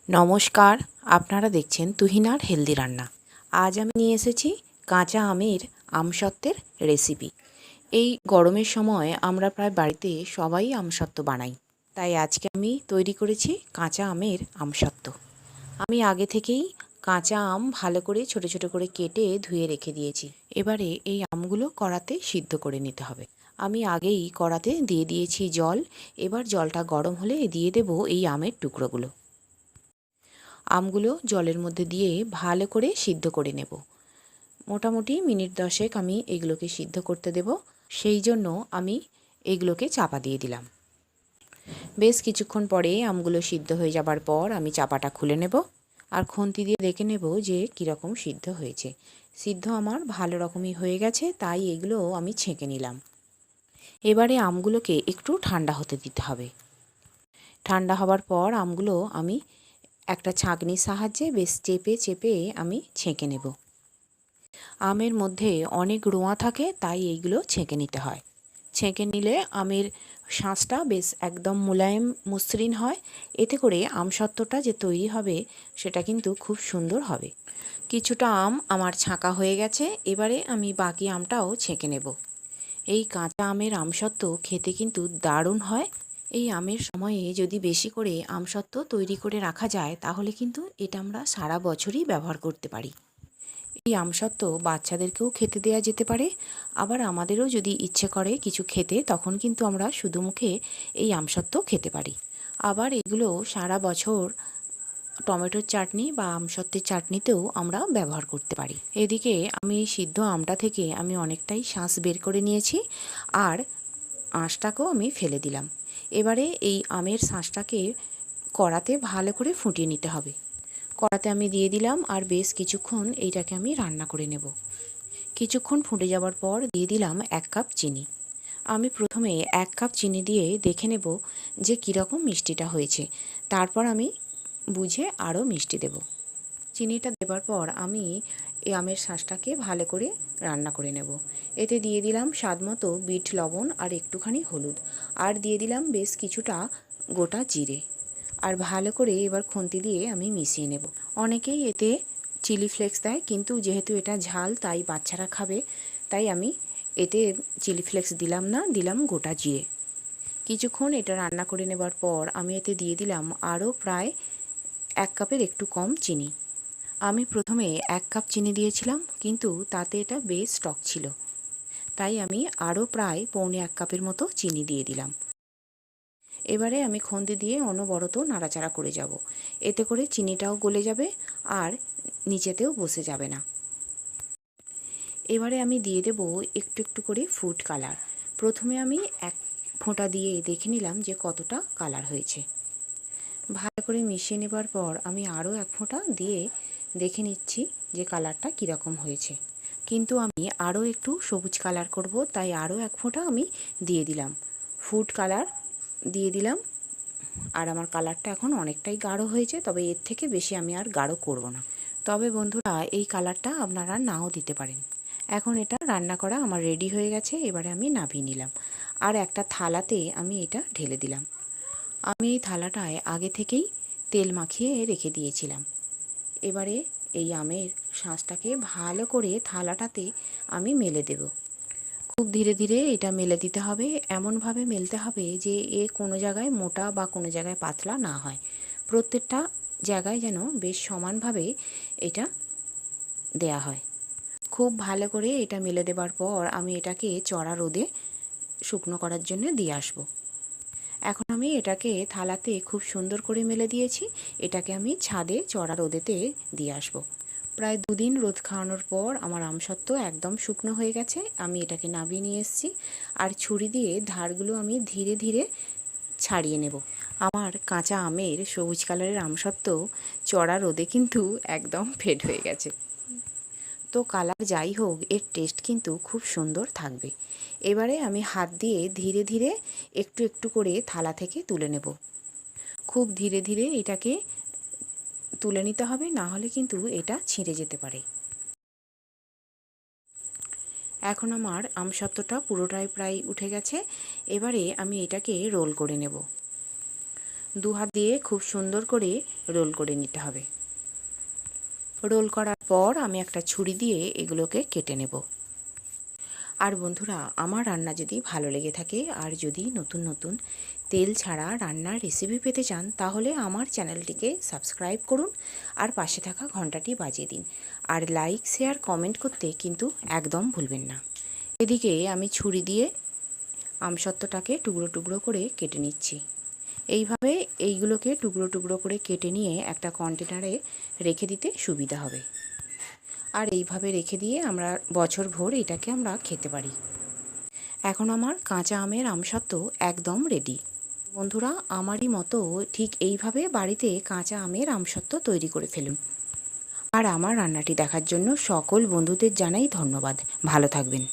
নমস্কার, আপনারা দেখছেন তুহিনার হেলদি রান্না। আজ আমি নিয়ে এসেছি কাঁচা আমের আমসত্ত্বের রেসিপি। এই গরমের সময় আমরা প্রায় বাড়িতে সবাই আমসত্ত্ব বানাই। তাই আজকে আমি তৈরি করেছি কাঁচা আমের আমসত্ত্ব। আমি আগে থেকেই কাঁচা আম ভালো করে ছোট ছোট করে কেটে ধুয়ে রেখে দিয়েছি। এবারে এই আমগুলো কড়াতে সিদ্ধ করে নিতে হবে। আমি আগেই কড়াতে দিয়ে দিয়েছি জল। এবার জলটা গরম হলে দিয়ে দেব এই আমের টুকরোগুলো। আমগুলো জলের মধ্যে দিয়ে ভালো করে সিদ্ধ করে নেব। মোটামুটি মিনিট 10 আমি এগুলোকে সিদ্ধ করতে দেব। সেই জন্য আমি এগুলোকে চাপা দিয়ে দিলাম। বেশ কিছুক্ষণ পরে আমগুলো সিদ্ধ হয়ে যাবার পর আমি চাপাটা খুলে নেব আর খুন্তি দিয়ে দেখে নেব যে কীরকম সিদ্ধ হয়েছে। সিদ্ধ আমার ভালো রকমই হয়ে গেছে, তাই এগুলো আমি ছেঁকে নিলাম। এবারে আমগুলোকে একটু ঠান্ডা হতে দিতে হবে। ঠান্ডা হবার পর আমগুলো আমি একটা ছাঁকনির সাহায্যে বেশ চেপে চেপে আমি ছেঁকে নেব। আমের মধ্যে অনেক রোঁয়া থাকে, তাই এইগুলো ছেঁকে নিতে হয়। ছেঁকে নিলে আমের শাঁসটা বেশ একদম মোলায়েম মসৃণ হয়। এতে করে আমসত্ত্বটা যে তৈরি হবে সেটা কিন্তু খুব সুন্দর হবে। কিছুটা আম আমার ছাঁকা হয়ে গেছে, এবারে আমি বাকি আমটাও ছেঁকে নেব। এই কাঁচা আমের আমসত্ত্ব খেতে কিন্তু দারুণ হয়। এই আমের সময়ে যদি বেশি করে আমসত্ত্ব তৈরি করে রাখা যায় তাহলে কিন্তু এটা আমরা সারা বছরই ব্যবহার করতে পারি। এই আমসত্ত্ব বাচ্চাদেরকেও খেতে দেওয়া যেতে পারে, আবার আমাদেরও যদি ইচ্ছে করে কিছু খেতে তখন কিন্তু আমরা শুধু মুখে এই আমসত্ত্ব খেতে পারি। আবার এগুলো সারা বছর টমেটোর চাটনি বা আমসত্ত্বের চাটনিতেও আমরা ব্যবহার করতে পারি। এদিকে আমি এই সিদ্ধ আমটা থেকে আমি অনেকটাই শাঁস বের করে নিয়েছি আর আঁশটাকেও আমি ফেলে দিলাম। এবারে এই আমের শাঁসটাকে কড়াতে ভালো করে ফুটিয়ে নিতে হবে। কড়াতে আমি দিয়ে দিলাম আর বেশ কিছুক্ষণ এইটাকে আমি রান্না করে নেব। কিছুক্ষণ ফুটে যাওয়ার পর দিয়ে দিলাম 1 কাপ চিনি। আমি প্রথমে 1 কাপ চিনি দিয়ে দেখে নেব যে কীরকম মিষ্টিটা হয়েছে। তারপর আমি বুঝে আরও মিষ্টি দেব। চিনিটা দেবার পর আমি এই আমের শাঁসটাকে ভালো করে রান্না করে নেব। এতে দিয়ে দিলাম স্বাদমতো বিট লবণ আর একটুখানি হলুদ, আর দিয়ে দিলাম বেশ কিছুটা গোটা জিরে। আর ভালো করে এবার খুন্তি দিয়ে আমি মিশিয়ে নেব। অনেকেই এতে চিলি ফ্লেক্স দেয়, কিন্তু যেহেতু এটা ঝাল তাই বাচ্চারা খাবে, তাই আমি এতে চিলি ফ্লেক্স দিলাম না, দিলাম গোটা জিরে। কিছুক্ষণ এটা রান্না করে নেবার পর আমি এতে দিয়ে দিলাম আরও প্রায় 1 কাপের একটু কম চিনি। আমি প্রথমে 1 কাপ চিনি দিয়েছিলাম, কিন্তু তাতে এটা বেশ টক ছিল, তাই আমি আরও প্রায় পৌনে 1 কাপের মতো চিনি দিয়ে দিলাম। এবারে আমি খুন্তি দিয়ে অনবরত নাড়াচাড়া করে যাব। এতে করে চিনিটাও গলে যাবে আর নিচেতেও বসে যাবে না। এবারে আমি দিয়ে দেব একটু একটু করে ফুড কালার। প্রথমে আমি 1 ফোঁটা দিয়ে দেখে নিলাম যে কতটা কালার হয়েছে। ভালো করে মিশিয়ে নেবার পর আমি আরও 1 ফোঁটা দিয়ে দেখে নিচ্ছি যে কালারটা কীরকম হয়েছে। কিন্তু আমি আরও একটু সবুজ কালার করব, তাই আরও 1 ফোঁটা আমি দিয়ে দিলাম। ফুড কালার দিয়ে দিলাম। আর আমার কালারটা এখন অনেকটাই গাঢ় হয়েছে, তবে এর থেকে বেশি আমি আর গাঢ় করব না। তবে বন্ধুরা, এই কালারটা আপনারা নাও দিতে পারেন। এখন এটা রান্না করা আমার রেডি হয়ে গেছে। এবারে আমি নামিয়ে নিলাম আর একটা থালাতে আমি এটা ঢেলে দিলাম। আমি এই থালাটায় আগে থেকেই তেল মাখিয়ে রেখে দিয়েছিলাম। এবারে এই আমের শাঁসটাকে ভালো করে থালাটাতে আমি মেলে দেব। খুব ধীরে ধীরে এটা মেলে দিতে হবে, এমনভাবে মেলতে হবে যে কোনো জায়গায় মোটা বা কোনো জায়গায় পাতলা না হয়। প্রত্যেকটা জায়গায় যেন বেশ সমানভাবে এটা দেয়া হয়। খুব ভালো করে এটা মেলে দেবার পর আমি এটাকে চড়া রোদে শুকনো করার জন্য দিয়ে আসব। এখন আমি এটাকে থালাতে খুব সুন্দর করে মেলে দিয়েছি। এটাকে আমি ছাদে চড়া রোদেতে দিয়ে আসব। প্রায় 2 দিন রোদ খাওয়ানোর পর আমার আমসত্ত্ব একদম শুকনো হয়ে গেছে। আমি এটাকে নামিয়ে নিয়ে এসেছি আর ছুরি দিয়ে ধারগুলো আমি ধীরে ধীরে ছাড়িয়ে নেব। আমার কাঁচা আমের সবুজ কালারের আমসত্ত্ব চড়া রোদে কিন্তু একদম ফেড হয়ে গেছে। তো কালার যাই হোক, এর টেস্ট কিন্তু খুব সুন্দর থাকবে। এবারে আমি হাত দিয়ে ধীরে ধীরে একটু একটু করে থালা থেকে তুলে নেব। খুব ধীরে ধীরে এটাকে তুলে নিতে হবে, না হলে কিন্তু এটা ছিঁড়ে যেতে পারে। এখন আমার আমসত্ত্বটা পুরোটাই প্রায় উঠে গেছে। এবারে আমি এটাকে রোল করে নেব। দু হাত দিয়ে খুব সুন্দর করে রোল করে নিতে হবে। রোল করার পর আমি একটা ছুরি দিয়ে এগুলোকে কেটে নেব। আর বন্ধুরা, আমার রান্না যদি ভালো লেগে থাকে আর যদি নতুন নতুন তেল ছাড়া রান্নার রেসিপি পেতে চান, তাহলে আমার চ্যানেলটিকে সাবস্ক্রাইব করুন আর পাশে থাকা ঘন্টাটি বাজিয়ে দিন। আর লাইক, শেয়ার, কমেন্ট করতে কিন্তু একদম ভুলবেন না। এদিকে আমি ছুরি দিয়ে আমসত্ত্বটাকে টুকরো টুকরো করে কেটে নিচ্ছি। এইভাবে এইগুলোকে টুকরো টুকরো করে কেটে নিয়ে একটা কন্টেনারে রেখে দিতে সুবিধা হবে। আর এইভাবে রেখে দিয়ে আমরা বছরভর এটাকে আমরা খেতে পারি। এখন আমার কাঁচা আমের আমসত্ত্ব একদম রেডি। বন্ধুরা, আমারই মতো ঠিক এইভাবে বাড়িতে কাঁচা আমের আমসত্ত্ব তৈরি করে ফেলুন। আর আমার রান্নাটি দেখার জন্য সকল বন্ধুদের জানাই ধন্যবাদ। ভালো থাকবেন।